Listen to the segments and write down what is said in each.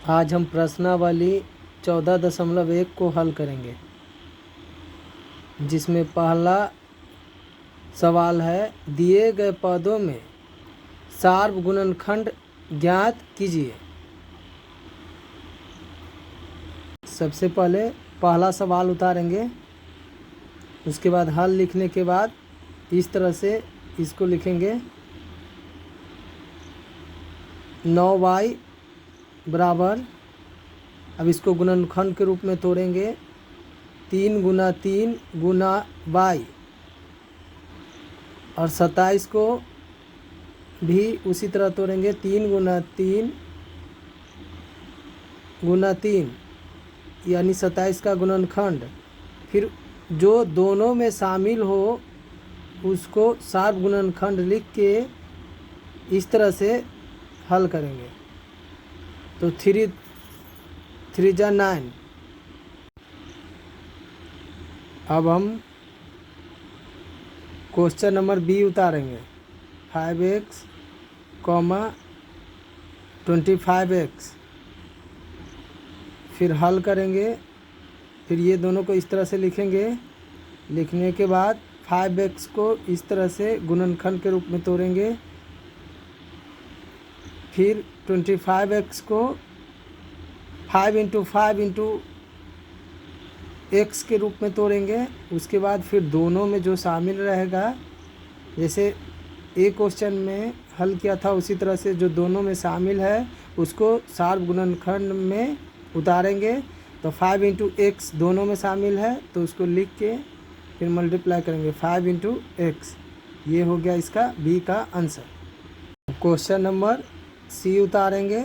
आज हम प्रश्नावली 14.1 को हल करेंगे, जिसमें पहला सवाल है दिए गए पदों में सार्व गुणनखंड ज्ञात कीजिए। सबसे पहले पहला सवाल उतारेंगे, उसके बाद हल लिखने के बाद इस तरह से इसको लिखेंगे 9y बराबर, अब इसको गुणनखंड के रूप में तोड़ेंगे 3 गुना 3 गुना y, और 27 को भी उसी तरह तोड़ेंगे 3 गुना 3 गुना 3, यानी 27 का गुणनखंड। फिर जो दोनों में शामिल हो उसको सार्व गुणनखंड लिख के इस तरह से हल करेंगे। तो 3 जा 9। अब हम क्वेश्चन नंबर बी उतारेंगे 5x, 25x, फिर हल करेंगे। फिर ये दोनों को इस तरह से लिखेंगे। लिखने के बाद 5x को इस तरह से गुणनखंड के रूप में तोड़ेंगे। फिर 25x को 5 इंटू 5 इंटू x के रूप में तोड़ेंगे। उसके बाद फिर दोनों में जो शामिल रहेगा, जैसे एक क्वेश्चन में हल किया था उसी तरह से जो दोनों में शामिल है उसको सार्व गुणनखंड में उतारेंगे। तो 5 इंटू एक्स दोनों में शामिल है तो उसको लिख के फिर मल्टीप्लाई करेंगे 5 इंटू एक्स। ये हो गया इसका बी का आंसर। क्वेश्चन नंबर सी उतारेंगे।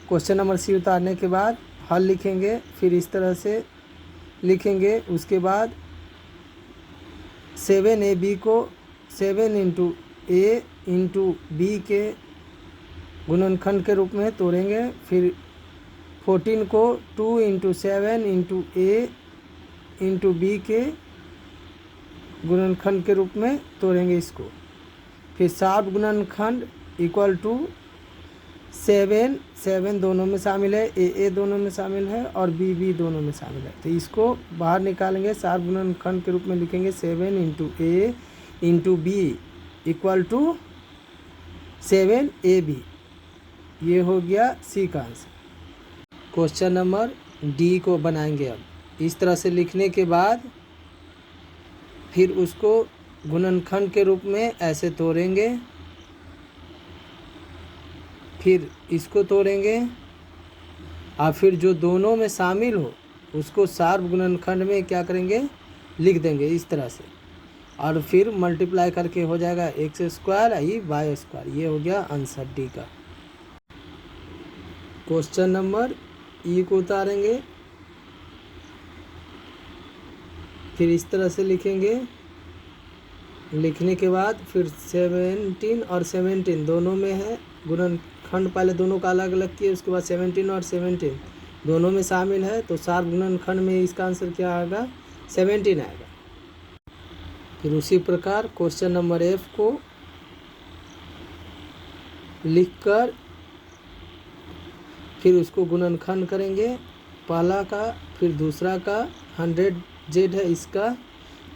क्वेश्चन नंबर सी उतारने के बाद हल लिखेंगे। फिर इस तरह से लिखेंगे। उसके बाद 7ab को 7 इंटू ए इंटू बी के गुणनखंड के रूप में तोड़ेंगे। फिर 14 को 2 into 7 into A into B के गुणनखंड के रूप में तोड़ेंगे इसको। फिर सार्व गुणनखंड इक्वल टू 7 दोनों में शामिल है, ए दोनों में शामिल है और बी दोनों में शामिल है। तो इसको बाहर निकालेंगे। सार्व गुणनखंड के रूप में लिखेंगे 7 into A into B equal to 7ab। ये हो गया सी का आंसर। क्वेश्चन नंबर डी को बनाएंगे। अब इस तरह से लिखने के बाद फिर उसको गुणनखंड के रूप में ऐसे तोड़ेंगे। फिर इसको तोड़ेंगे और फिर जो दोनों में शामिल हो उसको सार्व गुणनखंड में क्या करेंगे, लिख देंगे इस तरह से, और फिर मल्टीप्लाई करके हो जाएगा x स्क्वायर आई वाई स्क्वायर। ये हो गया आंसर डी का। क्वेश्चन नंबर ई को उतारेंगे। फिर इस तरह से लिखेंगे। लिखने के बाद फिर 17 और 17 दोनों में है गुणनखंड, पहले दोनों का अलग अलग किए, उसके बाद 17 और 17 दोनों में शामिल है। तो सार्व गुणनखंड में इसका आंसर क्या आएगा, 17 आएगा। फिर उसी प्रकार क्वेश्चन नंबर एफ को लिखकर फिर उसको गुणनखंड करेंगे, पहला का फिर दूसरा का। 100z है, इसका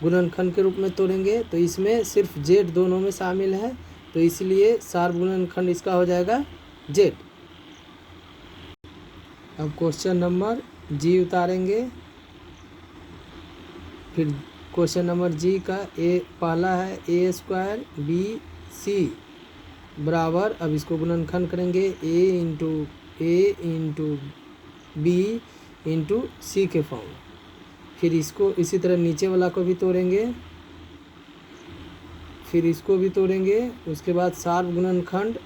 गुणनखंड के रूप में तोड़ेंगे। तो इसमें सिर्फ z दोनों में शामिल है तो इसलिए सार्व गुणनखंड इसका हो जाएगा z। अब क्वेश्चन नंबर जी उतारेंगे। फिर क्वेश्चन नंबर जी का ए पहला है ए स्क्वायर बी सी बराबर, अब इसको गुणनखंड करेंगे ए इंटू बी इंटू सी के फॉर्म। फिर इसको इसी तरह नीचे वाला को भी तोड़ेंगे, फिर इसको भी तोड़ेंगे। उसके बाद सार्व गुणनखंड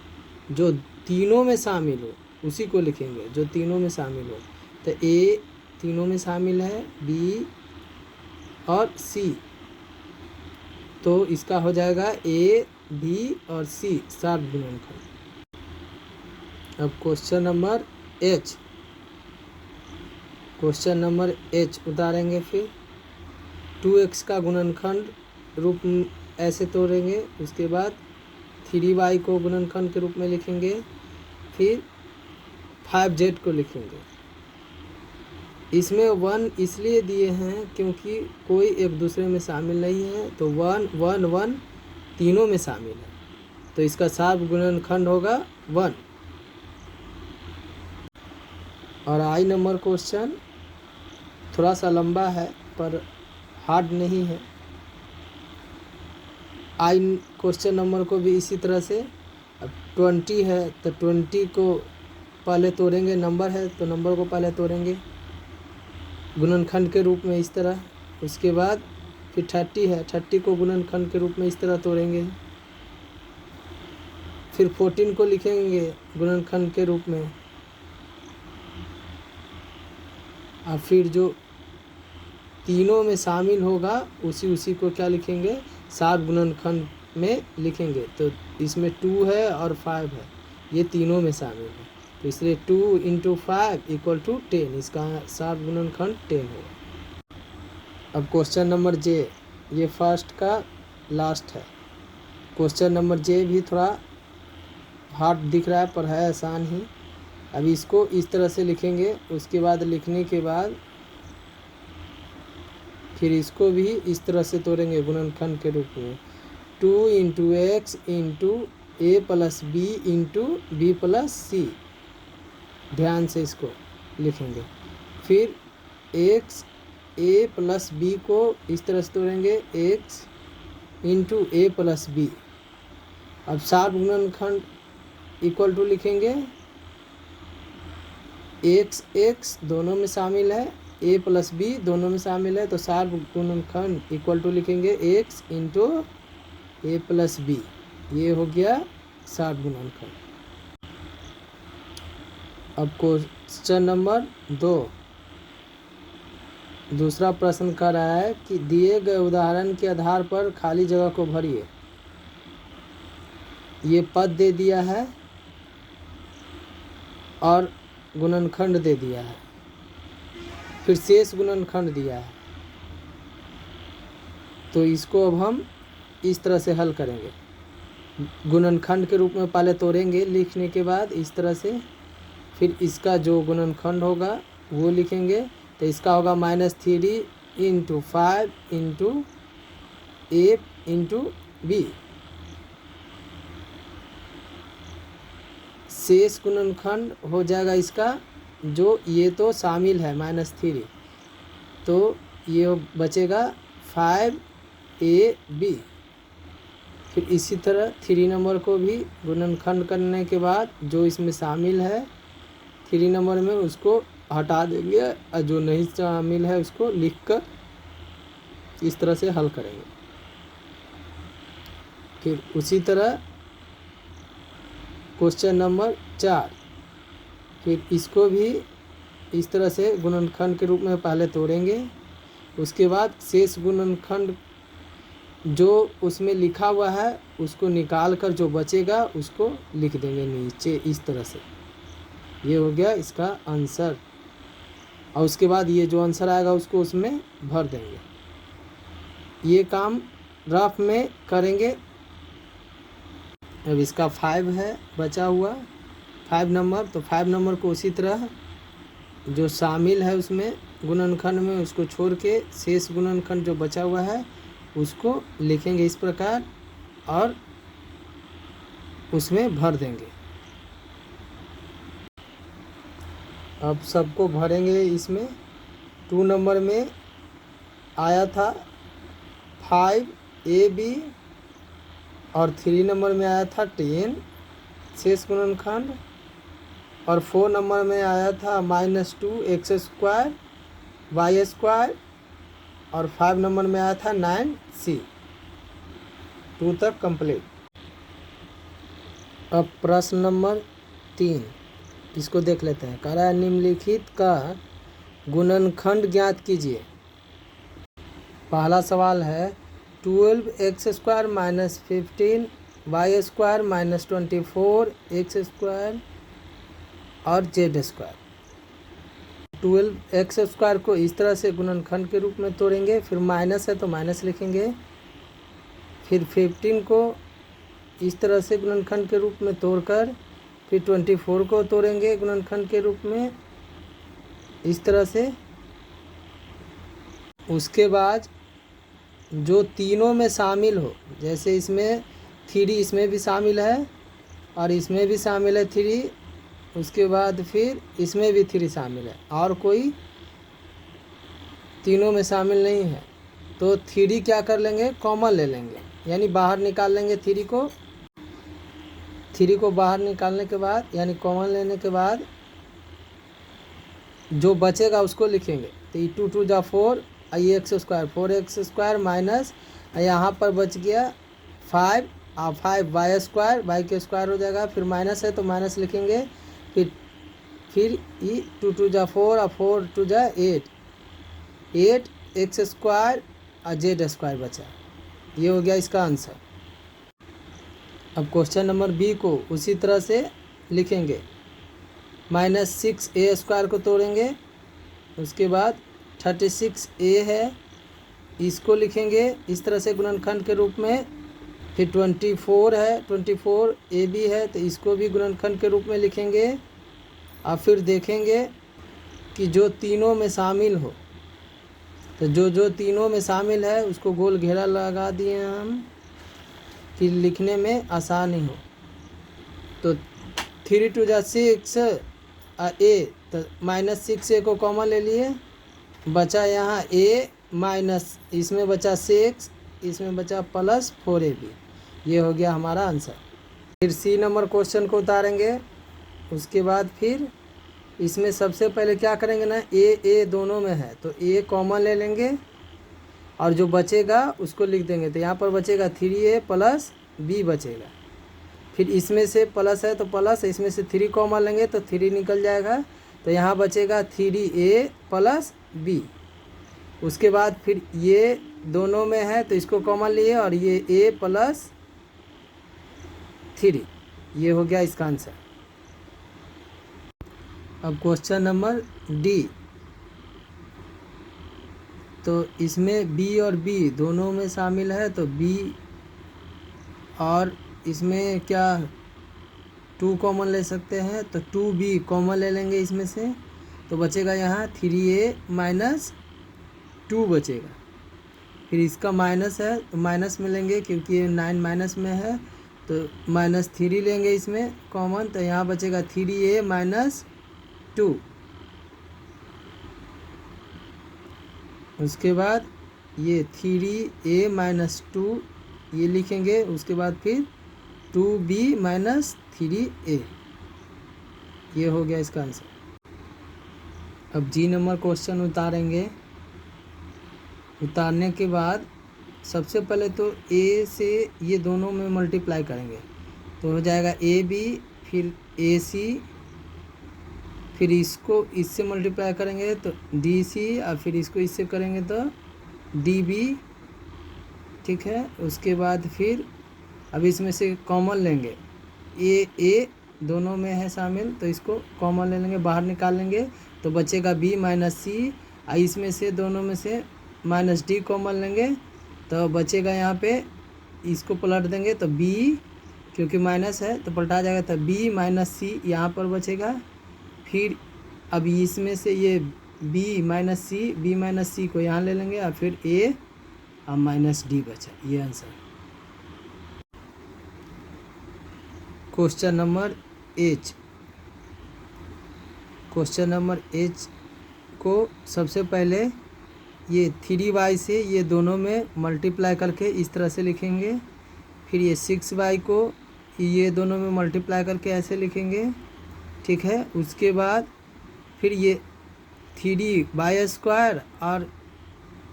जो तीनों में शामिल हो उसी को लिखेंगे, जो तीनों में शामिल हो। तो ए तीनों में शामिल है, बी और सी, तो इसका हो जाएगा ए बी और सी सार्व गुणनखंड। अब question number H, question number H उतारेंगे। फिर 2x का गुणनखंड रूप ऐसे तोड़ेंगे। उसके बाद 3y को गुणनखंड के रूप में लिखेंगे। फिर 5z को लिखेंगे। इसमें 1 इसलिए दिए हैं क्योंकि कोई एक दूसरे में शामिल नहीं है, तो 1 1 1 तीनों में शामिल है, तो इसका शार्प गुणनखंड होगा 1। और आई नंबर क्वेश्चन थोड़ा सा लंबा है पर हार्ड नहीं है। आई क्वेश्चन नंबर को भी इसी तरह से, अब 20 है तो 20 को पहले तोड़ेंगे, नंबर है तो नंबर को पहले तोड़ेंगे गुणनखंड के रूप में इस तरह। उसके बाद फिर 30 है, 30 को गुणनखंड के रूप में इस तरह तोड़ेंगे। फिर 14 को लिखेंगे गुणनखंड के रूप में, और फिर जो तीनों में शामिल होगा उसी को क्या लिखेंगे, शार्प गुणनखंड में लिखेंगे। तो इसमें 2 है और 5 है, ये तीनों में शामिल है, तो इसलिए 2 × 5 = 10, इसका शार्प गुणनखंड 10 होगा। अब क्वेश्चन नंबर जे, ये फर्स्ट का लास्ट है। क्वेश्चन नंबर जे भी थोड़ा हार्ड दिख रहा है पर है आसान ही। अभी इसको इस तरह से लिखेंगे, उसके बाद लिखने के बाद फिर इसको भी इस तरह से तोड़ेंगे गुणनखंड के रूप में। 2 × x × a + b × b + c, ध्यान से इसको लिखेंगे। फिर x a + b को इस तरह से तोड़ेंगे, x × a + b। अब शार्प गुणनखंड = लिखेंगे, x दोनों में शामिल है, a + b दोनों में शामिल है, तो शार्प गुणनखंड = लिखेंगे x × a + b। ये हो गया शार्प गुणनखंड। अब क्वेश्चन नंबर 2, दूसरा प्रश्न कर रहा है कि दिए गए उदाहरण के आधार पर खाली जगह को भरिए। ये पद दे दिया है और गुणनखंड दे दिया है, फिर शेष गुणनखंड दिया है। तो इसको अब हम इस तरह से हल करेंगे, गुणनखंड के रूप में पहले तोड़ेंगे लिखने के बाद इस तरह से, फिर इसका जो गुणनखंड होगा वो लिखेंगे। तो इसका होगा -3 × 5 × a × b। शेष गुणनखंड हो जाएगा इसका, जो ये तो शामिल है -3, तो ये बचेगा 5ab। फिर इसी तरह 3 नंबर को भी गुणनखंड करने के बाद जो इसमें शामिल है 3 नंबर में उसको हटा देंगे, और जो नहीं शामिल है उसको लिखकर इस तरह से हल करेंगे। फिर उसी तरह क्वेश्चन नंबर 4, फिर इसको भी इस तरह से गुणनखंड के रूप में पहले तोड़ेंगे। उसके बाद शेष गुणनखंड जो उसमें लिखा हुआ है उसको निकाल कर जो बचेगा उसको लिख देंगे नीचे इस तरह से। ये हो गया इसका आंसर, और उसके बाद ये जो आंसर आएगा उसको उसमें भर देंगे। ये काम रफ में करेंगे। अब इसका 5 है बचा हुआ 5 नंबर, तो 5 नंबर को उसी तरह जो शामिल है उसमें गुणनखंड में उसको छोड़ के शेष गुणनखंड जो बचा हुआ है उसको लिखेंगे इस प्रकार और उसमें भर देंगे। अब सबको भरेंगे इसमें। 2 नंबर में आया था 5ab और 3 नंबर में आया था 10 शेष गुणनखंड, और 4 नंबर में आया था -2x² y², और 5 नंबर में आया था 9c। 2 तक कंप्लीट। अब प्रश्न नंबर 3, इसको देख लेते हैं। कह रहा है निम्नलिखित का गुणनखंड ज्ञात कीजिए। पहला सवाल है 12x² - 15 y² - 24 x² और z²। 12x² को इस तरह से गुणनखंड के रूप में तोड़ेंगे, फिर माइनस है तो माइनस लिखेंगे। फिर 15 को इस तरह से गुणनखंड के रूप में तोड़कर फिर 24 को तोड़ेंगे गुणनखंड के रूप में इस तरह से। उसके बाद जो तीनों में शामिल हो, जैसे इसमें 3 इसमें भी शामिल है और इसमें भी शामिल है 3, उसके बाद फिर इसमें भी 3 शामिल है और कोई तीनों में शामिल नहीं है, तो 3 क्या कर लेंगे, कॉमन ले लेंगे, यानी बाहर निकाल लेंगे 3 को। 3 को बाहर निकालने के बाद यानी कॉमन लेने के बाद जो बचेगा उसको लिखेंगे। तो ये 2 2 जा 4, ये एक्स स्क्वायर 4x² माइनस यहाँ पर बच गया 5 और 5 वाई स्क्वायर, वाई के स्क्वायर हो जाएगा, फिर माइनस है तो माइनस लिखेंगे। फिर ये 2 2 जा 4 और 4 2 जा 8 x² और z² बचा। ये हो गया इसका आंसर। अब क्वेश्चन नंबर बी को उसी तरह से लिखेंगे। -6a² को तोड़ेंगे, उसके बाद 36a है, इसको लिखेंगे इस तरह से गुणनखंड के रूप में। फिर 24 है, 24ab है, तो इसको भी गुणनखंड के रूप में लिखेंगे। और फिर देखेंगे कि जो तीनों में शामिल हो, तो जो तीनों में शामिल है उसको गोल घेरा लगा दिए हम कि लिखने में आसानी हो। तो 3 2 जा 6 a, तो -6a को कॉमन ले लिए, बचा यहाँ a माइनस, इसमें बचा 6, इसमें बचा +4ab। ये हो गया हमारा आंसर। फिर सी नंबर क्वेश्चन को उतारेंगे। उसके बाद फिर इसमें सबसे पहले क्या करेंगे ना, a दोनों में है तो a कॉमन ले लेंगे और जो बचेगा उसको लिख देंगे। तो यहाँ पर बचेगा 3a + b बचेगा। फिर इसमें से प्लस है तो प्लस, इसमें से 3 कॉमन लेंगे तो 3 निकल जाएगा, तो यहाँ बचेगा 3a + b। उसके बाद फिर ये दोनों में है तो इसको कॉमन लिए और ये a + 3, ये हो गया इसका आंसर। अब क्वेश्चन नंबर डी, तो इसमें b और b दोनों में शामिल है, तो b और इसमें क्या 2 कॉमन ले सकते हैं, तो 2b कॉमन ले लेंगे इसमें से, तो बचेगा यहाँ 3a - 2 बचेगा। फिर इसका माइनस है तो माइनस में लेंगे क्योंकि ये 9 माइनस में है, तो -3 लेंगे इसमें कॉमन, तो यहाँ बचेगा 3a - 2। उसके बाद ये 3a - 2 ये लिखेंगे। उसके बाद फिर 2b - 3a, ये हो गया इसका आंसर। अब जी नंबर क्वेश्चन उतारेंगे। उतारने के बाद सबसे पहले तो a से ये दोनों में मल्टीप्लाई करेंगे, तो हो जाएगा ab, फिर ac, फिर इसको इससे मल्टीप्लाई करेंगे तो dc, और फिर इसको इससे करेंगे तो db, ठीक है। उसके बाद फिर अब इसमें से कॉमन लेंगे, a दोनों में है शामिल, तो इसको कॉमन ले लेंगे, बाहर निकाल लेंगे, तो बचेगा b - c, और इसमें से दोनों में से -d कॉमन लेंगे, तो बचेगा यहाँ पे, इसको पलट देंगे तो b, क्योंकि माइनस है तो पलटा जाएगा, तो b - c यहाँ पर बचेगा। फिर अब इसमें से ये b - c को यहाँ ले लेंगे और फिर a और -d बचा, ये answer. Question number H, question number H को सबसे पहले ये 3y से ये दोनों में मल्टीप्लाई करके इस तरह से लिखेंगे। फिर ये 6y को ये दोनों में मल्टीप्लाई करके ऐसे लिखेंगे, ठीक है। उसके बाद फिर ये 3y² और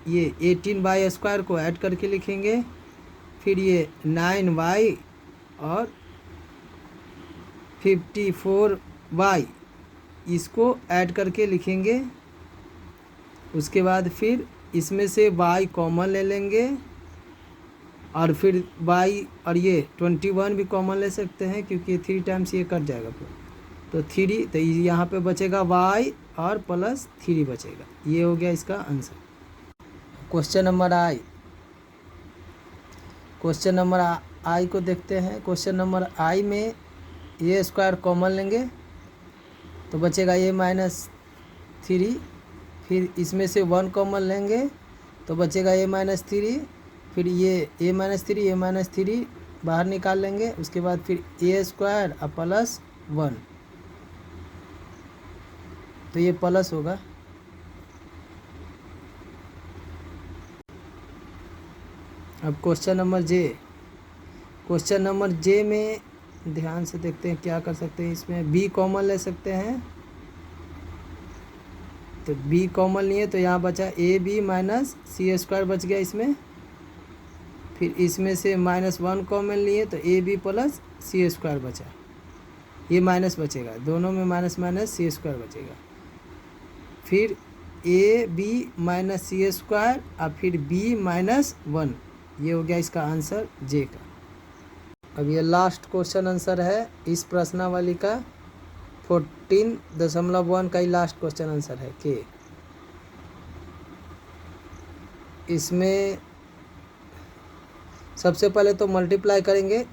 ये 18y² को ऐड करके लिखेंगे। फिर ये 9y और 54y इसको ऐड करके लिखेंगे। उसके बाद फिर इसमें से y कॉमन ले लेंगे और फिर y और ये 21 भी कॉमन ले सकते हैं क्योंकि 3 टाइम्स ये कट जाएगा फिर, तो 3, तो यहाँ पे बचेगा y और +3 बचेगा। ये हो गया इसका आंसर। क्वेश्चन नंबर आई, क्वेश्चन नंबर आई को देखते हैं। क्वेश्चन नंबर आई में ए स्क्वायर कॉमन लेंगे तो बचेगा ए माइनस 3, फिर इसमें से 1 कॉमन लेंगे तो बचेगा ए माइनस 3, फिर ये ए माइनस 3 बाहर निकाल लेंगे, उसके बाद फिर ए स्क्वायर और प्लस 1, तो ये प्लस होगा। अब क्वेश्चन नंबर जे में ध्यान से देखते हैं क्या कर सकते हैं। इसमें बी कॉमन ले सकते हैं, तो बी कॉमन लिए तो यहाँ बचा A B minus C square बच गया इसमें, फिर इसमें से -1 कॉमन लिए तो A B plus C square बचा, ये माइनस बचेगा, दोनों में माइनस माइनस सी स्क्वायर बचेगा, फिर A B minus C square और फिर बी -1, ये हो गया इसका आंसर जे का। अब ये लास्ट क्वेश्चन आंसर है इस प्रश्नावली का, 14.1 का ही लास्ट क्वेश्चन आंसर है के। इसमें सबसे पहले तो मल्टीप्लाई करेंगे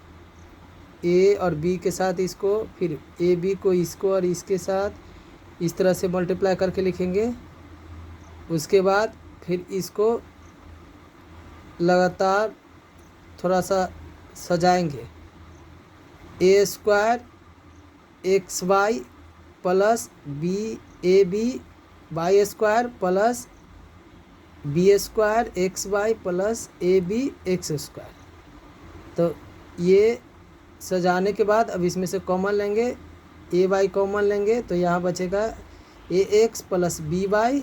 ए और बी के साथ इसको, फिर ए बी को इसको और इसके साथ इस तरह से मल्टीप्लाई करके लिखेंगे। उसके बाद फिर इसको लगातार थोड़ा सा सजाएंगे, a square x y plus b a b y square plus b square x y plus a b x square. तो ये सजाने के बाद अब इसमें से कॉमन लेंगे, ए वाई कॉमन लेंगे तो यहाँ बचेगा ए एक्स प्लस बी वाई,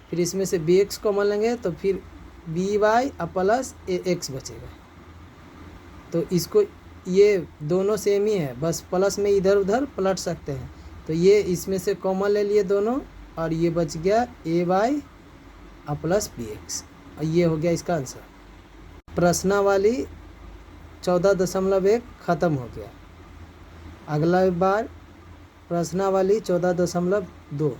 फिर इसमें से बी एक्स कॉमन लेंगे तो फिर बी वाई और प्लस ए एक्स बचेगा। तो इसको ये दोनों सेम ही है, बस प्लस में इधर उधर पलट सकते हैं, तो ये इसमें से कॉमन ले लिए दोनों और ये बच गया ए वाई और प्लस बी एक्स, और ये हो गया इसका आंसर। प्रश्नावली 14.1 ख़त्म हो गया। अगला बार प्रश्नावली 14.2।